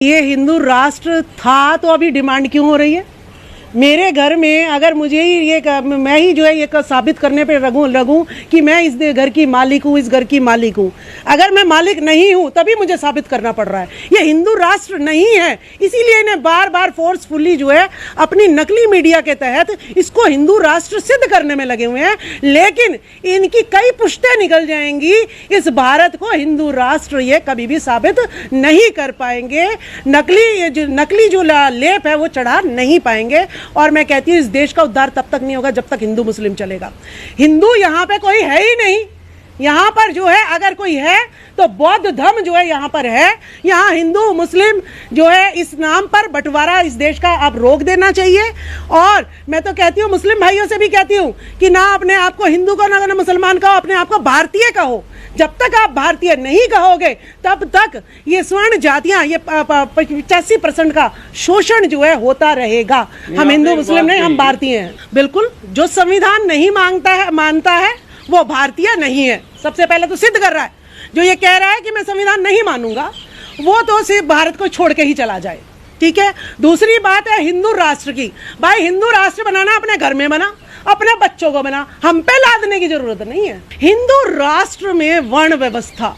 ये हिंदू राष्ट्र था तो अभी डिमांड क्यों हो रही है? मेरे घर में अगर मुझे ही मैं ही जो है ये साबित करने पे लगूं कि मैं इस घर की मालिक हूँ, इस घर की मालिक हूँ, अगर मैं मालिक नहीं हूँ तभी मुझे साबित करना पड़ रहा है। ये हिंदू राष्ट्र नहीं है, इसीलिए इन्हें बार बार फोर्सफुली जो है अपनी नकली मीडिया के तहत इसको हिंदू राष्ट्र सिद्ध करने में लगे हुए हैं। लेकिन इनकी कई पुश्तें निकल जाएंगी, इस भारत को हिंदू राष्ट्र ये कभी भी साबित नहीं कर पाएंगे। नकली जो लेप है वो चढ़ा नहीं पाएंगे। और मैं कहती हूँ इस देश का उद्धार तब तक नहीं होगा जब तक हिंदू मुस्लिम चलेगा। हिंदू यहाँ पे कोई है ही नहीं। यहाँ पर जो है अगर कोई है तो बौद्ध धर्म जो है यहाँ पर है। यहाँ हिंदू मुस्लिम जो है इस नाम पर बंटवारा इस देश का आप रोक देना चाहिए। और मैं तो कहती हूँ मुस्लिम भाइयों से भी कहती हूँ कि ना अपने आप को हिंदू कहो ना मुसलमान कहो, अपने आप को भारतीय कहो। जब तक आप भारतीय नहीं कहोगे तब तक ये स्वर्ण जातियां, ये 85% का शोषण जो है होता रहेगा। हम हिंदू मुस्लिम नहीं, हम भारतीय हैं। बिल्कुल, जो संविधान नहीं मानता है वो भारतीय नहीं है। सबसे पहले तो सिद्ध कर रहा है। जो ये कह रहा है कि मैं संविधान नहीं मानूंगा वो तो सिर्फ भारत को छोड़ के ही चला जाए। ठीक है। दूसरी बात है हिंदू राष्ट्र की। भाई हिंदू राष्ट्र बनाना अपने घर में बना, अपने बच्चों को बना, हम पे लादने की जरूरत नहीं है। हिंदू राष्ट्र में वर्ण व्यवस्था,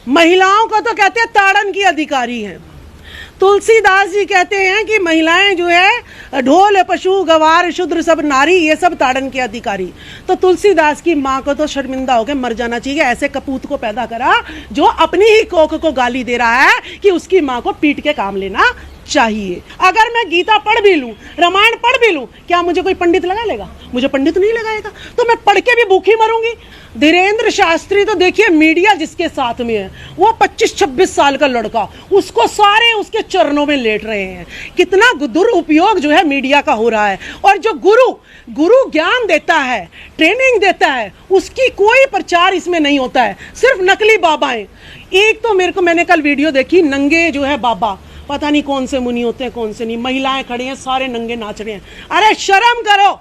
महिलाओं को तो कहते हैं ताड़न की अधिकारी हैं। तुलसीदास जी कहते हैं कि महिलाएं जो है ढोल पशु गवार शूद्र सब नारी, ये सब ताड़न के अधिकारी। तो तुलसीदास की माँ को तो शर्मिंदा होकर मर जाना चाहिए। ऐसे कपूत को पैदा करा जो अपनी ही कोख को गाली दे रहा है कि उसकी माँ को पीट के काम लेना चाहिए। अगर मैं गीता पढ़ भी लूं, रामायण पढ़ भी लूं, क्या मुझे कोई पंडित लगा लेगा? मुझे पंडित नहीं लगाएगा। तो मैं पढ़ के भी भूखी मरूंगी। धीरेन्द्र शास्त्री तो देखिए मीडिया जिसके साथ में है वो 25-26 साल का लड़का, उसको सारे उसके चरणों में लेट रहे हैं। कितना दुरुपयोग जो है मीडिया का हो रहा है। और जो गुरु ज्ञान देता है, ट्रेनिंग देता है, उसकी कोई प्रचार इसमें नहीं होता है। सिर्फ नकली बाबाएं। एक तो मैंने कल वीडियो देखी, नंगे जो है बाबा, पता नहीं कौन से मुनि होते हैं कौन से नहीं, महिलाएं खड़ी हैं सारे नंगे नाच रहे हैं। अरे शर्म करो,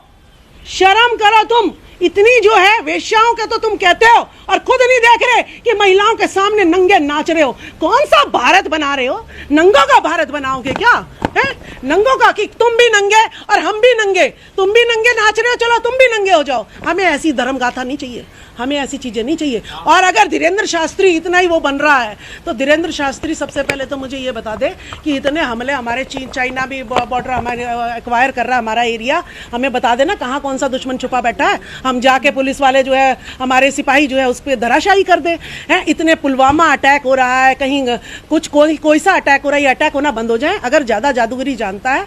शर्म करो। तुम इतनी जो है वेश्याओं के तो तुम कहते हो और खुद नहीं देख रहे कि महिलाओं के सामने नंगे नाच रहे हो। कौन सा भारत बना रहे हो? नंगों का भारत बनाओगे क्या है? नंगों का कि तुम भी नंगे और हम भी नंगे, तुम भी नंगे नाच रहे हो, चलो तुम भी नंगे हो जाओ। हमें ऐसी धर्म गाथा नहीं चाहिए, हमें ऐसी चीजें नहीं चाहिए। और अगर धीरेन्द्र शास्त्री इतना ही वो बन रहा है तो धीरेन्द्र शास्त्री सबसे पहले तो मुझे ये बता दे कि इतने हमले हमारे चाइना भी बॉर्डर हमारे एक्वायर कर रहा है हमारा एरिया, हमें बता देना कहाँ कौन सा दुश्मन छुपा बैठा है। हम जाके पुलिस वाले जो है हमारे सिपाही जो है उस पर धराशायी कर दे। हैं इतने पुलवामा अटैक हो रहा है, कहीं कुछ कोई सा अटैक हो रहा है, ये अटैक होना बंद हो जाए। अगर ज्यादा जादूगरी जानता है,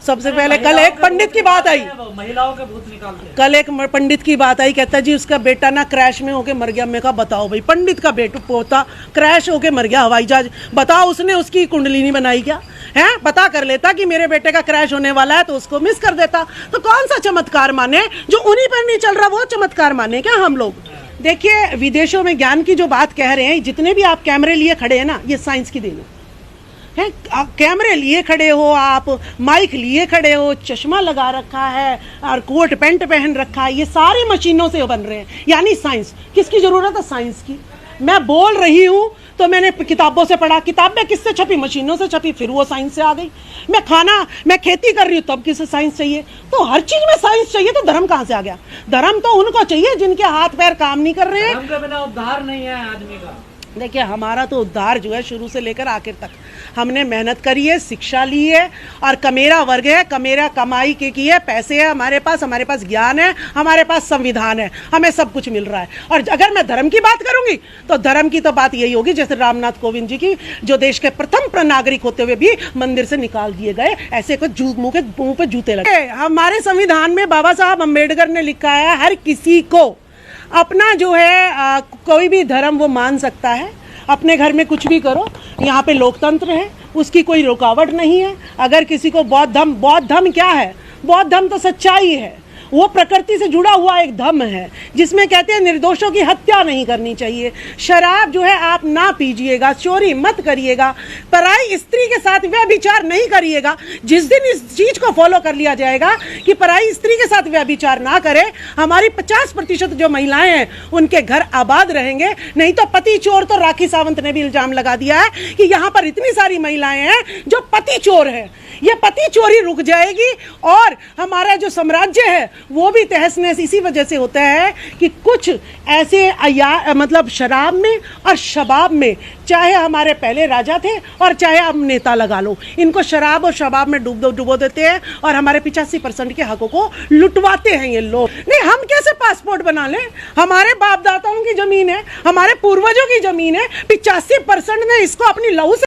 सबसे पहले कल एक पंडित की बात आई, महिलाओं के भूत निकालते हैं। कल एक पंडित की बात आई, कहता जी उसका बेटा ना क्रैश में होके मर गया। मैं कहा बताओ भाई, पंडित का पोता क्रैश होके मर गया हवाई जहाज, बताओ उसने उसकी कुंडलिनी बनाई क्या है? पता कर लेता कि मेरे बेटे का क्रैश होने वाला है तो उसको मिस कर देता। तो कौन सा चमत्कार माने? जो उन्हीं पर नहीं चल रहा वो चमत्कार माने क्या हम लोग? देखिए विदेशों में ज्ञान की जो बात कह रहे हैं, जितने भी आप कैमरे लिए खड़े हैं ना, ये साइंस की देन है। कैमरे लिए खड़े हो आप, माइक लिए खड़े हो, चश्मा लगा रखा है और कोट पैंट पहन रखा है, ये सारी मशीनों से बन रहे हैं। यानी साइंस किसकी जरूरत है? साइंस की। मैं बोल रही हूँ तो मैंने किताबों से पढ़ा, किताबें किससे छपी? मशीनों से छपी, फिर वो साइंस से आ गई। मैं खेती कर रही हूँ तब किससे साइंस चाहिए? तो हर चीज में साइंस चाहिए, तो धर्म कहाँ से आ गया? धर्म तो उनको चाहिए जिनके हाथ पैर काम नहीं कर रहे हैं। धर्म के बिना उद्धार नहीं है आदमी का। देखिए हमारा तो उद्धार जो है शुरू से लेकर आखिर तक हमने मेहनत करी है, शिक्षा ली है और कमेरा वर्ग है, कमेरा कमाई की है, पैसे है हमारे पास ज्ञान है, हमारे पास संविधान है, हमें सब कुछ मिल रहा है। और अगर मैं धर्म की बात करूंगी तो धर्म की तो बात यही होगी जैसे रामनाथ कोविंद जी की, जो देश के प्रथम नागरिक होते हुए भी मंदिर से निकाल दिए गए, ऐसे कुछ मुंह पे जूते लगे। हमारे संविधान में बाबा साहब अम्बेडकर ने लिखा है हर किसी को अपना जो है कोई भी धर्म वो मान सकता है, अपने घर में कुछ भी करो, यहाँ पे लोकतंत्र है, उसकी कोई रुकावट नहीं है। अगर किसी को बौद्ध धर्म क्या है? बौद्ध धर्म तो सच्चाई है। वो प्रकृति से जुड़ा हुआ एक धर्म है जिसमें कहते हैं निर्दोषों की हत्या नहीं करनी चाहिए। शराब जो है आप ना पीजिएगा, चोरी मत करिएगा, पराई स्त्री के साथ व्यभिचार नहीं करिएगा। जिस दिन इस चीज को फॉलो कर लिया जाएगा कि पराई स्त्री के साथ व्यभिचार ना करे, हमारी 50% जो महिलाएं हैं उनके घर आबाद रहेंगे। नहीं तो पति चोर, तो राखी सावंत ने भी इल्जाम लगा दिया है कि यहां पर इतनी सारी महिलाएं हैं जो पति चोर है। ये पति चोरी रुक जाएगी और हमारा जो साम्राज्य है वो भी तहस नहस इसी वजह से होता है कि कुछ ऐसे मतलब शराब में और शबाब में, चाहे हमारे पहले राजा थे और चाहे अब नेता लगा लो, इनको शराब और शबाब में डुबो देते हैं और हमारे 85% के हकों को लुटवाते हैं ये लोग। नहीं, हम कैसे पासपोर्ट बना लें? हमारे बाप दाताओं की जमीन है, हमारे पूर्वजों की जमीन है, 85% ने इसको अपनी लहू से